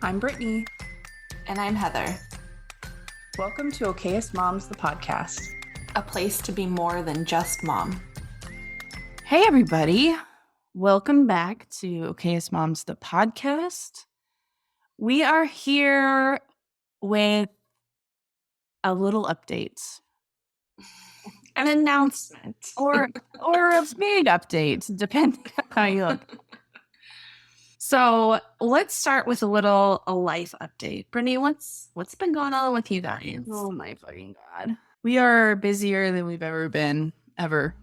I'm Brittany. And I'm Heather. Welcome to Okayest Moms, the podcast. A place to be more than just mom. Hey, everybody. Welcome back to Okayest Moms, the podcast. We are here with a little update. An announcement. Or a big update, depending on how you look. So let's start with a life update. Brittany, what's been going on with you guys? Oh my fucking God. We are busier than we've ever been, ever.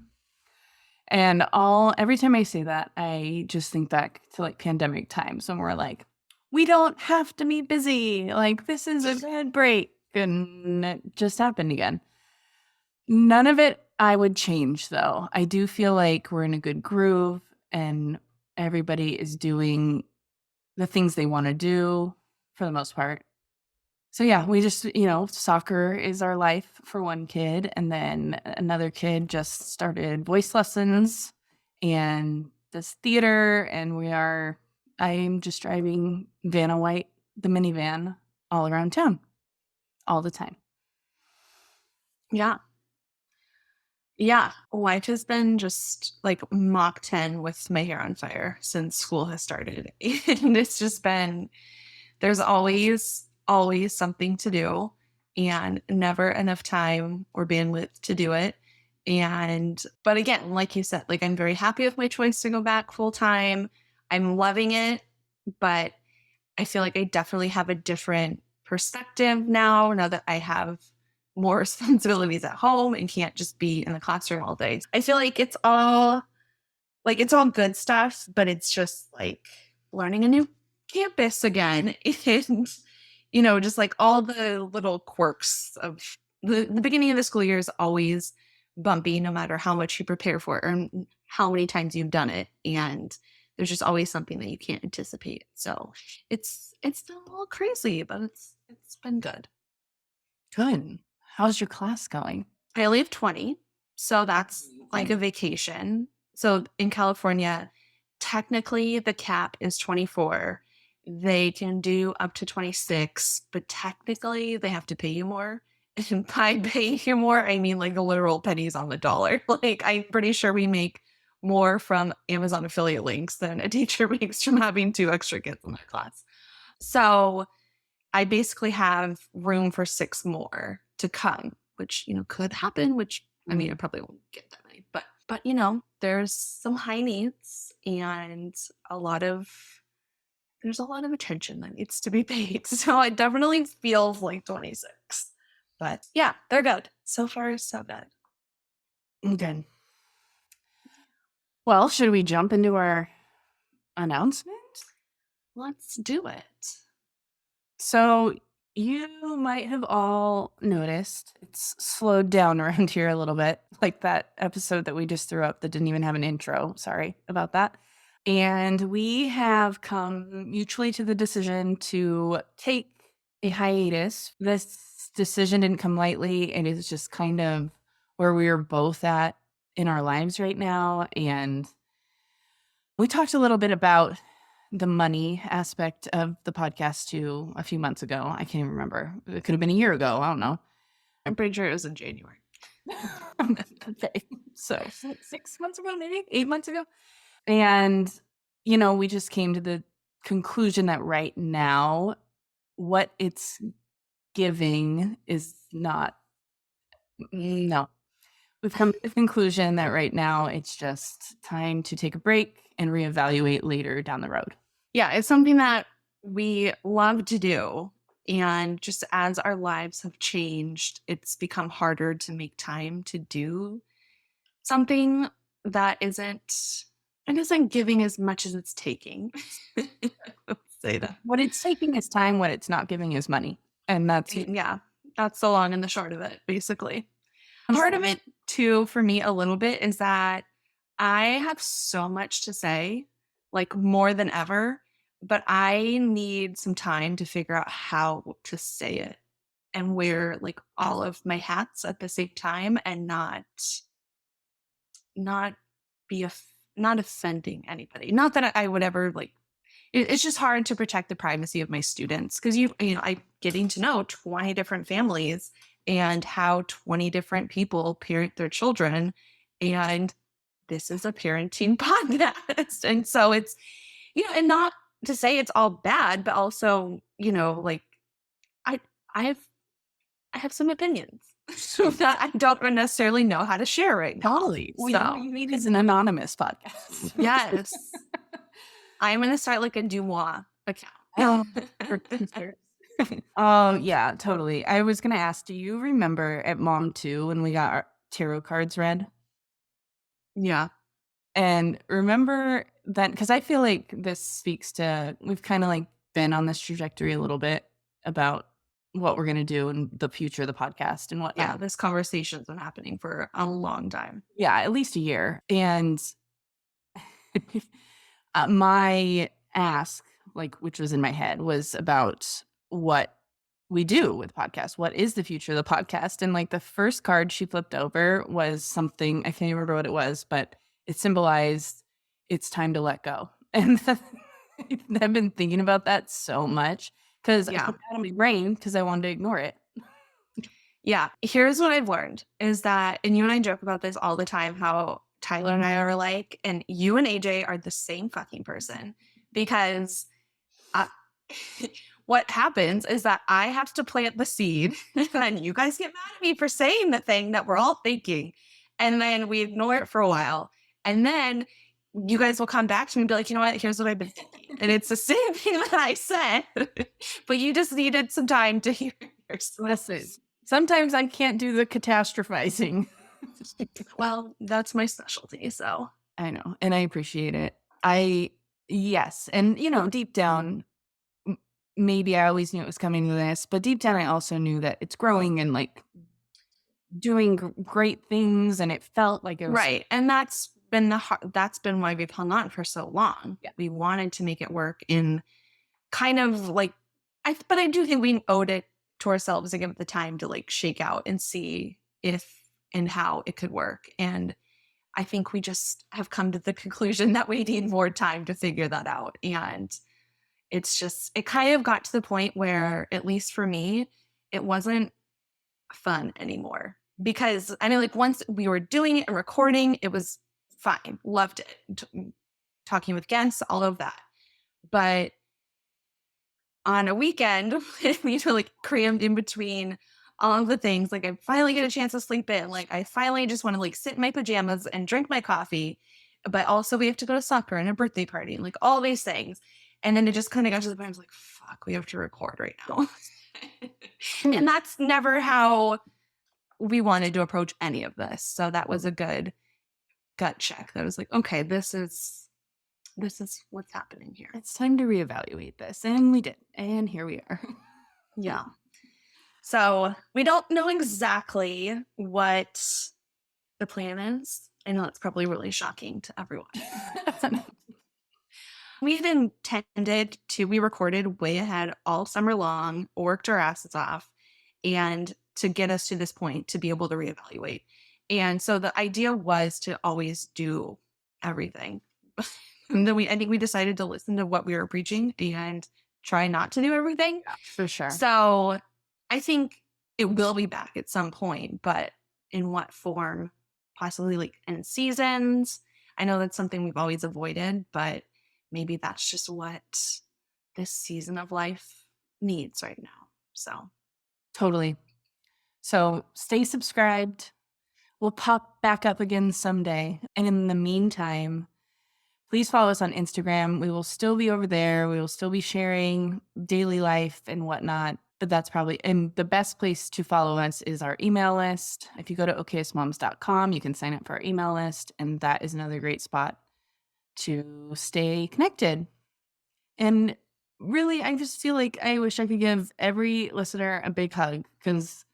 And every time I say that, I just think back to like pandemic times when we're like, we don't have to be busy. Like, this is a good break. And it just happened again. None of it I would change, though. I do feel like we're in a good groove and everybody is doing the things they want to do for the most part. So yeah, we just, soccer is our life for one kid. And then another kid just started voice lessons and does theater. And I'm just driving Vanna White, the minivan, all around town all the time. Yeah. Yeah. Life has been just like Mach 10 with my hair on fire since school has started. And it's just been, there's always something to do and never enough time or bandwidth to do it. But again, like you said, like I'm very happy with my choice to go back full time. I'm loving it, but I feel like I definitely have a different perspective now that I have more responsibilities at home and can't just be in the classroom all day. I feel like it's all good stuff, but it's just like learning a new campus again. And, just like all the little quirks of the beginning of the school year is always bumpy, no matter how much you prepare for it or how many times you've done it. And there's just always something that you can't anticipate. So it's been a little crazy, but it's been good. Good. How's your class going? I leave 20, so that's like a vacation. So in California, technically the cap is 24. They can do up to 26, but technically they have to pay you more. And by paying you more, I mean like the literal pennies on the dollar. Like I'm pretty sure we make more from Amazon affiliate links than a teacher makes from having 2 extra kids in their class. So I basically have room for 6 more to come, which, could happen, which I mean, I probably won't get that many, but there's some high needs and there's a lot of attention that needs to be paid. So it definitely feels like 26, but yeah, they're good. So far, so good. Good. Well, should we jump into our announcement? Let's do it. So you might have all noticed it's slowed down around here a little bit, like that episode that we just threw up that didn't even have an intro. Sorry about that. And we have come mutually to the decision to take a hiatus. This decision didn't come lightly. It is just kind of where we are both at in our lives right now. And we talked a little bit about the money aspect of the podcast too a few months ago. I can't even remember. It could have been a year ago. I don't know. I'm pretty sure it was in January. Okay. So 6 months ago, maybe 8 months ago. And, we just came to the conclusion that right now, what it's giving is not, no. We've come to the conclusion that right now it's just time to take a break and reevaluate later down the road. Yeah, it's something that we love to do. And just as our lives have changed, it's become harder to make time to do something that isn't giving as much as it's taking. Say that. What it's taking is time, what it's not giving is money. And that's that's the long and the short of it, basically. Part of it, too, for me, a little bit is that I have so much to say, like more than ever, but I need some time to figure out how to say it and wear like all of my hats at the same time and not be not offending anybody. Not that I would ever like it's just hard to protect the privacy of my students because I'm getting to know 20 different families and how 20 different people parent their children. And this is a parenting podcast. And so it's, and not to say it's all bad, but also, like I, I have, I have some opinions that I don't necessarily know how to share right now. Totally. Well, So you need is an anonymous podcast. yes, I'm going to start like a Dumois account. Oh, for goodness. Oh, yeah, totally. I was gonna ask, do you remember at Mom 2 when we got our tarot cards read? Yeah. And remember that because I feel like this speaks to we've kind of like been on this trajectory a little bit about what we're gonna do in the future of the podcast and Yeah. whatnot. This conversation's been happening for a long time. Yeah, at least a year. And my ask, like, which was in my head, was about what we do with podcasts. What is the future of the podcast? And like the first card she flipped over was something, I can't even remember what it was, but it symbolized it's time to let go. And I've been thinking about that so much because I Yeah. put that on my brain because I wanted to ignore it. Yeah. Here's what I've learned is that, and you and I joke about this all the time, how Tyler and I are alike, and you and AJ are the same fucking person because uh, what happens is that I have to plant the seed and you guys get mad at me for saying the thing that we're all thinking. And then we ignore it for a while. And then you guys will come back to me and be like, you know what? Here's what I've been thinking. And it's the same thing that I said, but you just needed some time to hear yours. Listen, sometimes I can't do the catastrophizing. Well, that's my specialty. So I know, and I appreciate it. Yes, and deep down, maybe I always knew it was coming to this, but deep down, I also knew that it's growing and like doing great things, and it felt like it was right. And that's been that's been why we've hung on for so long. Yeah. We wanted to make it work in kind of like but I do think we owed it to ourselves to give it the time to like shake out and see if and how it could work. And I think we just have come to the conclusion that we need more time to figure that out. And it kind of got to the point where, at least for me, it wasn't fun anymore. Because I know, like, once we were doing it and recording, it was fine. Loved it. Talking with guests, all of that. But on a weekend, we were like crammed in between all of the things. Like, I finally get a chance to sleep in. Like, I finally just want to like sit in my pajamas and drink my coffee. But also, we have to go to soccer and a birthday party, and like all these things. And then it just kind of got to the point I was like, fuck, we have to record right now. And that's never how we wanted to approach any of this. So that was a good gut check. That was like, okay, this is what's happening here. it's time to reevaluate this, and we did, and here we are. Yeah. So we don't know exactly what the plan is. I know it's probably really shocking to everyone. We had intended to, we recorded way ahead all summer long, worked our asses off, and to get us to this point to be able to reevaluate. And so the idea was to always do everything. And then I think we decided to listen to what we were preaching and try not to do everything. Yeah, for sure. So I think it will be back at some point, but in what form? Possibly like in seasons. I know that's something we've always avoided, but maybe that's just what this season of life needs right now. So Totally. So stay subscribed. We'll pop back up again someday. And in the meantime, please follow us on Instagram. We will still be over there. We will still be sharing daily life and whatnot. But that's probably, and the best place to follow us is our email list. If you go to okayestmoms.com, you can sign up for our email list. And that is another great spot to stay connected. And really, I just feel like I wish I could give every listener a big hug because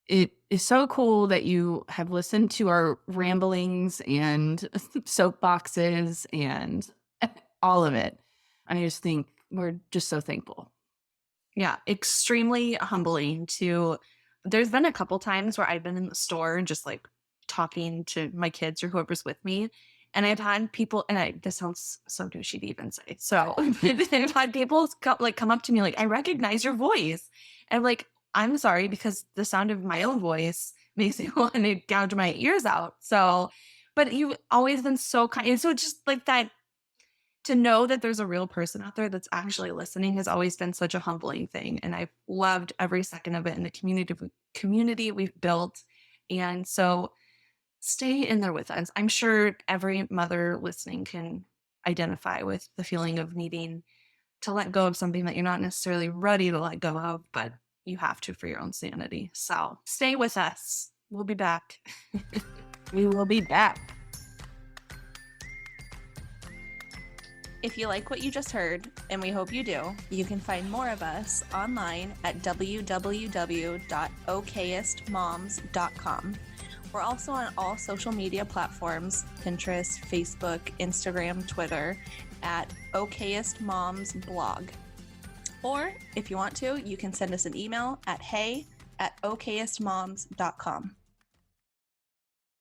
it is so cool that you have listened to our ramblings and soapboxes and all of it. I just think we're just so thankful. yeah, extremely humbling to, there's been a couple times where I've been in the store and just like talking to my kids or whoever's with me. And I've had people, and this sounds so douchey to even say. So I've had people come up to me like, I recognize your voice. And I'm like, I'm sorry, because the sound of my own voice makes me want to gouge my ears out. So, but you've always been so kind. And so just like that, to know that there's a real person out there that's actually listening has always been such a humbling thing. And I've loved every second of it in the community we've built. And so stay in there with us. I'm sure every mother listening can identify with the feeling of needing to let go of something that you're not necessarily ready to let go of, but you have to for your own sanity. So stay with us. We'll be back. We will be back. If you like what you just heard, and we hope you do, you can find more of us online at www.okayestmoms.com. We're also on all social media platforms, Pinterest, Facebook, Instagram, Twitter, at Okayest Moms Blog. Or if you want to, you can send us an email at hey@okayestmoms.com.